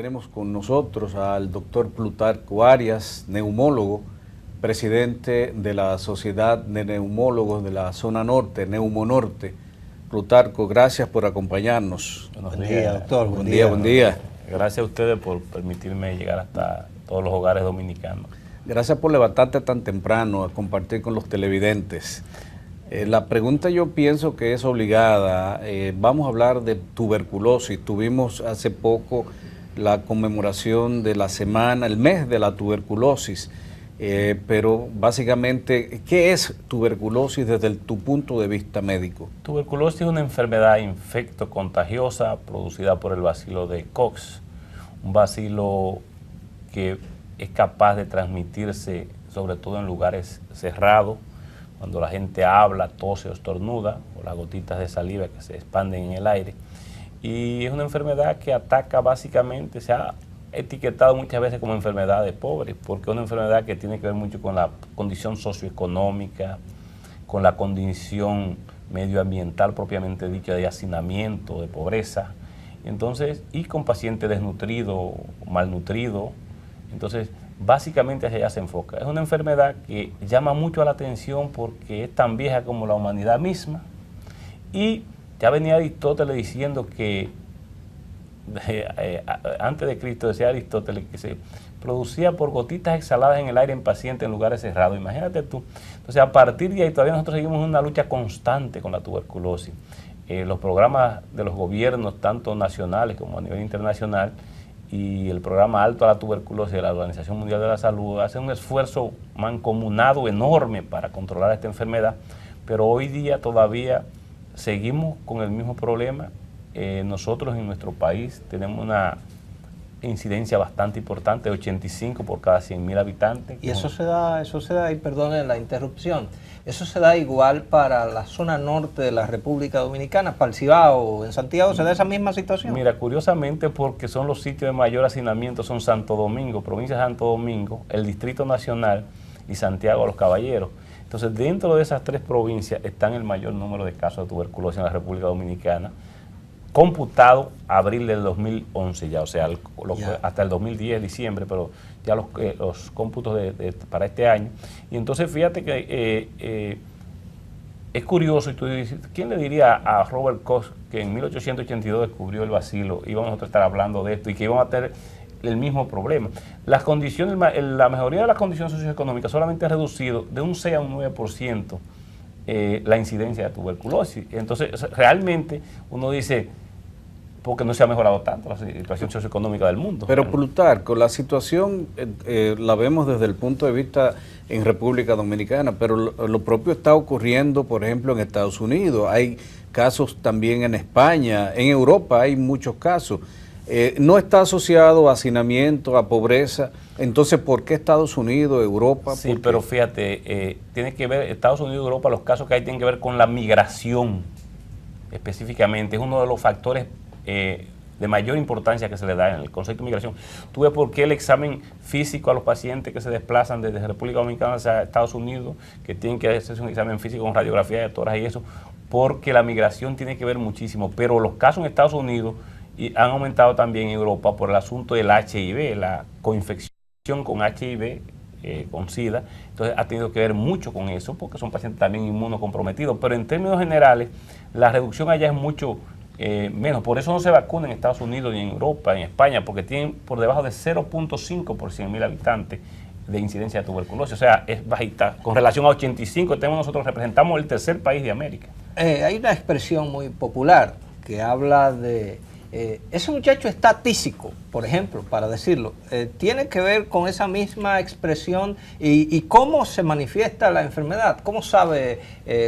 tenemos con nosotros al doctor Plutarco Arias, neumólogo, presidente de la Sociedad de Neumólogos de la Zona Norte, Neumonorte. Plutarco, gracias por acompañarnos. Buenos días, doctor. Buen día, buen día. Gracias a ustedes por permitirme llegar hasta todos los hogares dominicanos. Gracias por levantarte tan temprano a compartir con los televidentes. La pregunta yo pienso que es obligada. Vamos a hablar de tuberculosis. Tuvimos hace poco la conmemoración de la semana, el mes de la tuberculosis. Pero básicamente, ¿qué es tuberculosis desde tu punto de vista médico? Tuberculosis es una enfermedad infecto-contagiosa producida por el bacilo de Koch, un bacilo que es capaz de transmitirse sobre todo en lugares cerrados, cuando la gente habla, tose o estornuda, o las gotitas de saliva que se expanden en el aire. Y es una enfermedad que ataca básicamente, se ha etiquetado muchas veces como enfermedad de pobres, porque es una enfermedad que tiene que ver mucho con la condición socioeconómica, con la condición medioambiental propiamente dicha de hacinamiento, de pobreza, entonces, y con pacientes desnutridos, malnutridos. Entonces, básicamente hacia allá se enfoca. Es una enfermedad que llama mucho la atención porque es tan vieja como la humanidad misma, y ya venía Aristóteles diciendo que antes de Cristo, decía Aristóteles, que se producía por gotitas exhaladas en el aire en pacientes en lugares cerrados. Imagínate tú. Entonces, a partir de ahí todavía nosotros seguimos en una lucha constante con la tuberculosis. Los programas de los gobiernos, tanto nacionales como a nivel internacional, y el programa Alto a la Tuberculosis de la Organización Mundial de la Salud hacen un esfuerzo mancomunado enorme para controlar esta enfermedad, pero hoy día todavía seguimos con el mismo problema. Nosotros en nuestro país tenemos una incidencia bastante importante, de 85 por cada 100.000 habitantes. Y eso se da, y perdone la interrupción, eso se da igual para la zona norte de la República Dominicana, para el Cibao, en Santiago, ¿se da esa misma situación? Mira, curiosamente, porque son los sitios de mayor hacinamiento, son Santo Domingo, provincia de Santo Domingo, el Distrito Nacional y Santiago de los Caballeros. Entonces, dentro de esas tres provincias están el mayor número de casos de tuberculosis en la República Dominicana, computado abril del 2011 ya, o sea, hasta el 2010, diciembre, pero ya los cómputos para este año. Y entonces fíjate que es curioso, y tú dices, ¿quién le diría a Robert Koch que en 1882 descubrió el bacilo, íbamos nosotros a estar hablando de esto y que íbamos a tener el mismo problema? Las condiciones, la mayoría de las condiciones socioeconómicas solamente ha reducido de un 6 a un 9% la incidencia de tuberculosis. Entonces, realmente uno dice, porque no se ha mejorado tanto la situación socioeconómica del mundo. Pero Plutarco, la situación la vemos desde el punto de vista en República Dominicana, pero lo propio está ocurriendo, por ejemplo, en Estados Unidos. Hay casos también en España, en Europa hay muchos casos. No está asociado a hacinamiento, a pobreza. Entonces, ¿por qué Estados Unidos, Europa? Sí, pero fíjate, tiene que ver, Estados Unidos y Europa, los casos que hay tienen que ver con la migración específicamente. Es uno de los factores de mayor importancia que se le da en el concepto de migración. Tú ves por qué el examen físico a los pacientes que se desplazan desde República Dominicana hacia Estados Unidos, que tienen que hacerse un examen físico con radiografía de tórax y eso, porque la migración tiene que ver muchísimo. Pero los casos en Estados Unidos han aumentado también en Europa por el asunto del HIV, la coinfección con HIV, con SIDA. Entonces ha tenido que ver mucho con eso, porque son pacientes también inmunocomprometidos. Pero en términos generales, la reducción allá es mucho menos. Por eso no se vacuna en Estados Unidos, ni en Europa, ni en España, porque tienen por debajo de 0.5 por 100.000 habitantes de incidencia de tuberculosis. O sea, es bajita. Con relación a 85, nosotros representamos el tercer país de América. Hay una expresión muy popular que habla de ese muchacho está tísico, por ejemplo, para decirlo. Tiene que ver con esa misma expresión y cómo se manifiesta la enfermedad. ¿Cómo sabe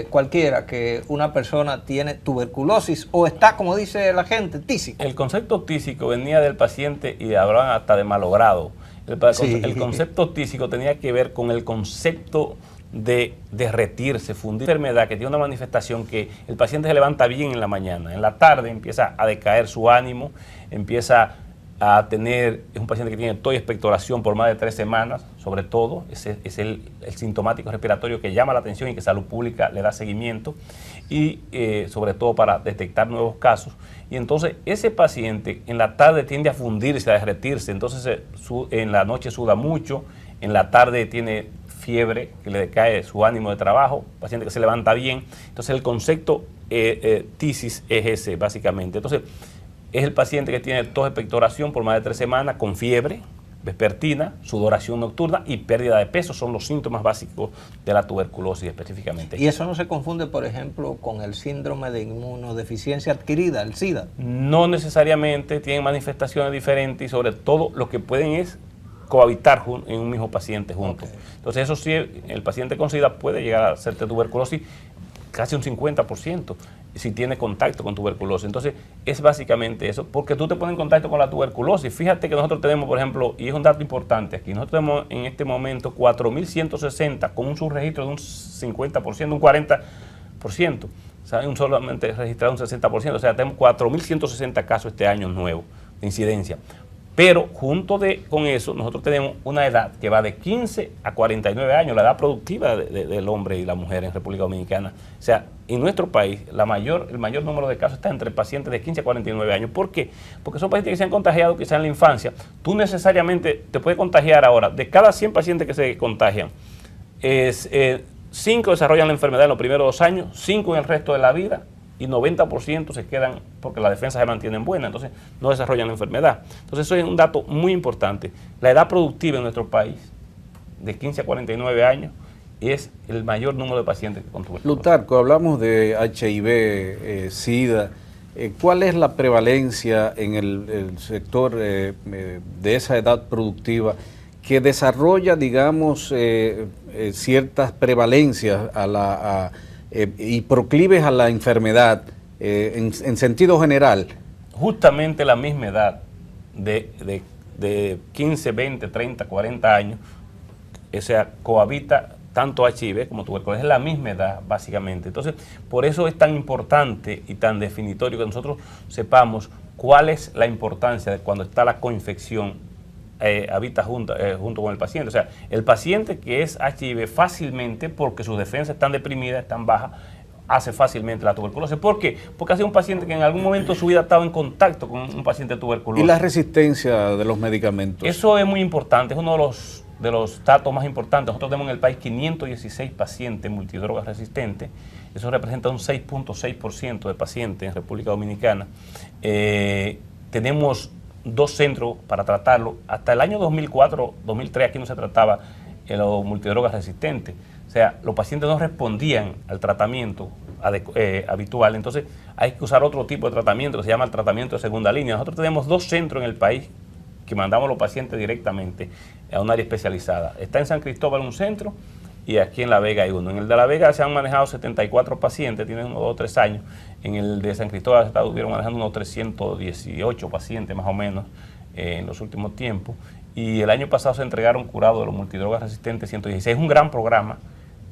cualquiera que una persona tiene tuberculosis o está, como dice la gente, tísico? El concepto tísico venía del paciente y hablaban hasta de malogrado. El concepto tísico tenía que ver con el concepto de derretirse, fundir. Una enfermedad que tiene una manifestación que el paciente se levanta bien en la mañana, en la tarde empieza a decaer su ánimo, empieza a tener, es un paciente que tiene tos y expectoración por más de 3 semanas, sobre todo, ese es el sintomático respiratorio que llama la atención y que Salud Pública le da seguimiento, y sobre todo para detectar nuevos casos. Y entonces ese paciente en la tarde tiende a fundirse, a derretirse, entonces en la noche suda mucho, en la tarde tiene fiebre, que le decae su ánimo de trabajo, paciente que se levanta bien. Entonces el concepto tisis es ese, básicamente. Entonces es el paciente que tiene tos, expectoración por más de 3 semanas, con fiebre vespertina, sudoración nocturna y pérdida de peso. Son los síntomas básicos de la tuberculosis específicamente. ¿Y eso no se confunde, por ejemplo, con el síndrome de inmunodeficiencia adquirida, el SIDA? No necesariamente, tienen manifestaciones diferentes y sobre todo lo que pueden es cohabitar en un mismo paciente juntos. Okay. Entonces eso sí, el paciente con SIDA puede llegar a ser tuberculosis casi un 50% si tiene contacto con tuberculosis. Entonces es básicamente eso, porque tú te pones en contacto con la tuberculosis. Fíjate que nosotros tenemos, por ejemplo, y es un dato importante aquí, nosotros tenemos en este momento 4.160 con un subregistro de un 50%, un 40%. O sea, un solamente registrado un 60%, o sea, tenemos 4.160 casos este año nuevos de incidencia. Pero junto con eso, nosotros tenemos una edad que va de 15 a 49 años, la edad productiva del hombre y la mujer en República Dominicana. O sea, en nuestro país, el mayor número de casos está entre pacientes de 15 a 49 años. ¿Por qué? Porque son pacientes que se han contagiado quizás en la infancia. Tú necesariamente te puedes contagiar ahora. De cada 100 pacientes que se contagian, 5 desarrollan la enfermedad en los primeros 2 años, 5 en el resto de la vida, y 90% se quedan porque las defensas se mantienen buenas, entonces no desarrollan la enfermedad. Entonces eso es un dato muy importante. La edad productiva en nuestro país, de 15 a 49 años, es el mayor número de pacientes con tuberculosis. Plutarco, hablamos de HIV, SIDA. ¿Cuál es la prevalencia en el sector de esa edad productiva que desarrolla, digamos, ciertas prevalencias y proclives a la enfermedad en sentido general? Justamente la misma edad de 15, 20, 30, 40 años, o sea, cohabita tanto HIV como tuberculosis, es la misma edad básicamente. Entonces, por eso es tan importante y tan definitorio que nosotros sepamos cuál es la importancia de cuando está la coinfección habita junto con el paciente. O sea, el paciente que es HIV fácilmente, porque sus defensas están deprimidas, están bajas, hace fácilmente la tuberculosis. ¿Por qué? Porque ha sido un paciente que en algún momento de su vida ha estado en contacto con un paciente tuberculoso. ¿Y la resistencia de los medicamentos? Eso es muy importante, es uno de los datos más importantes. Nosotros tenemos en el país 516 pacientes multidrogas resistentes. Eso representa un 6.6% de pacientes en República Dominicana. Tenemos 2 centros para tratarlo. Hasta el año 2004, 2003 aquí no se trataba los multidrogas resistentes. O sea, los pacientes no respondían al tratamiento habitual. Entonces hay que usar otro tipo de tratamiento que se llama el tratamiento de segunda línea. Nosotros tenemos 2 centros en el país que mandamos a los pacientes directamente a un área especializada. Está en San Cristóbal un centro y aquí en La Vega hay uno. En el de La Vega se han manejado 74 pacientes, tienen unos 2 o 3 años. En el de San Cristóbal se estuvieron manejando unos 318 pacientes más o menos en los últimos tiempos. Y el año pasado se entregaron curados de los multidrogas resistentes 116. Es un gran programa,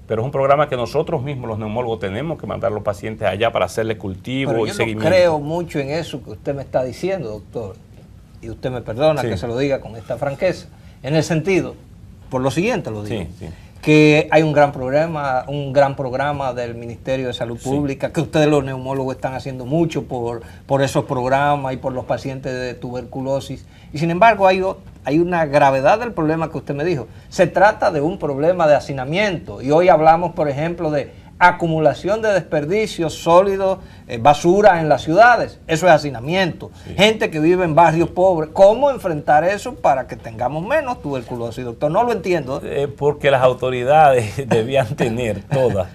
pero es un programa que nosotros mismos, los neumólogos, tenemos que mandar a los pacientes allá para hacerle cultivo y seguimiento. Yo no creo mucho en eso que usted me está diciendo, doctor. Y usted me perdona que se lo diga con esta franqueza. En el sentido, por lo siguiente lo digo. Sí. Que hay un gran programa del Ministerio de Salud Pública, que ustedes los neumólogos están haciendo mucho por esos programas y por los pacientes de tuberculosis. Y sin embargo hay una gravedad del problema que usted me dijo. Se trata de un problema de hacinamiento. Y hoy hablamos, por ejemplo, de acumulación de desperdicios sólidos, basura en las ciudades. Eso es hacinamiento. Sí. Gente que vive en barrios pobres. ¿Cómo enfrentar eso para que tengamos menos tuberculosis, doctor? No lo entiendo. Porque las autoridades debían tener todas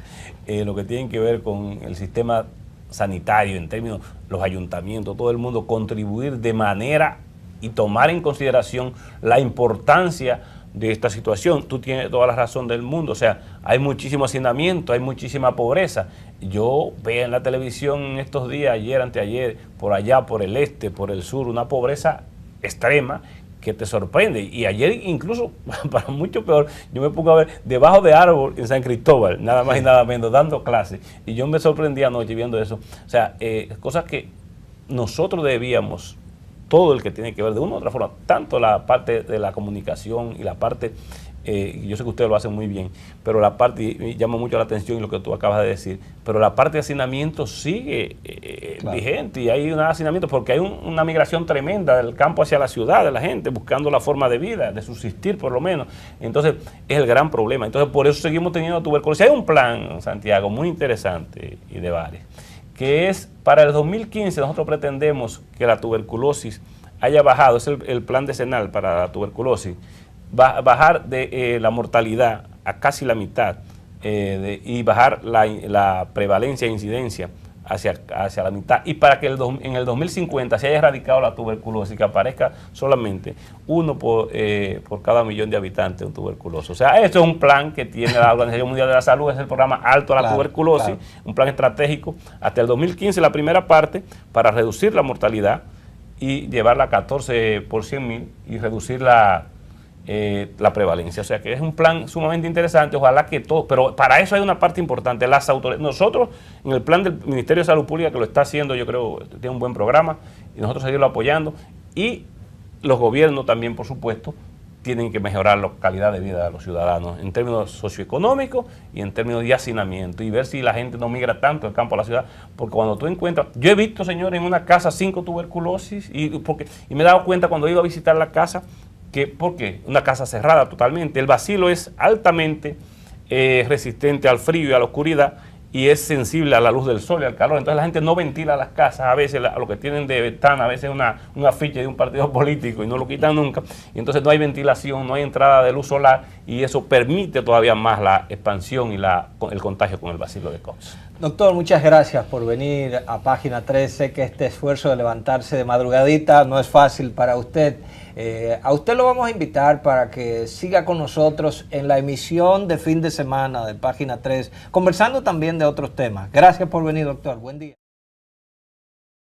lo que tienen que ver con el sistema sanitario, en términos, los ayuntamientos, todo el mundo, contribuir de manera y tomar en consideración la importancia de esta situación. Tú tienes toda la razón del mundo, o sea, hay muchísimo hacinamiento, hay muchísima pobreza. Yo veo en la televisión en estos días, ayer, anteayer, por allá, por el este, por el sur, una pobreza extrema que te sorprende. Y ayer incluso, para mucho peor, yo me pongo a ver debajo de árbol en San Cristóbal, nada más y nada menos, dando clases. Y yo me sorprendí anoche viendo eso. O sea, cosas que nosotros debíamos todo el que tiene que ver de una u otra forma, tanto la parte de la comunicación y la parte, yo sé que ustedes lo hacen muy bien, pero la parte, y llama mucho la atención lo que tú acabas de decir, pero la parte de hacinamiento sigue Claro. vigente, y hay un hacinamiento porque hay una migración tremenda del campo hacia la ciudad, de la gente buscando la forma de vida, de subsistir por lo menos. Entonces es el gran problema. Entonces por eso seguimos teniendo tuberculosis. Hay un plan, Santiago, muy interesante y de varios, que es para el 2015 nosotros pretendemos que la tuberculosis haya bajado, es el plan decenal para la tuberculosis, bajar de la mortalidad a casi la mitad y bajar la prevalencia e incidencia hacia la mitad, y para que en el 2050 se haya erradicado la tuberculosis, que aparezca solamente uno por cada 1.000.000 de habitantes un tuberculoso. O sea, esto es un plan que tiene la Organización Mundial de la Salud, es el programa Alto a la Tuberculosis, un plan estratégico hasta el 2015, la primera parte, para reducir la mortalidad y llevarla a 14 por 100.000 y reducir la prevalencia. O sea que es un plan sumamente interesante, ojalá que todo, pero para eso hay una parte importante, las autoridades. Nosotros, en el plan del Ministerio de Salud Pública, que lo está haciendo, yo creo, tiene un buen programa, y nosotros seguirlo apoyando, y los gobiernos también, por supuesto, tienen que mejorar la calidad de vida de los ciudadanos en términos socioeconómicos y en términos de hacinamiento, y ver si la gente no migra tanto del campo a la ciudad, porque cuando tú encuentras, yo he visto, señores, en una casa 5 tuberculosis, y me he dado cuenta cuando he ido a visitar la casa, ¿por qué? Una casa cerrada totalmente. El bacilo es altamente resistente al frío y a la oscuridad, y es sensible a la luz del sol y al calor. Entonces la gente no ventila las casas, a veces lo que tienen de ventana, a veces un afiche de un partido político y no lo quitan nunca. Y entonces no hay ventilación, no hay entrada de luz solar, y eso permite todavía más la expansión y el contagio con el bacilo de Koch. Doctor, muchas gracias por venir a Página 13. Sé que este esfuerzo de levantarse de madrugadita no es fácil para usted. A usted lo vamos a invitar para que siga con nosotros en la emisión de fin de semana de Página 3, conversando también de otros temas. Gracias por venir, doctor. Buen día.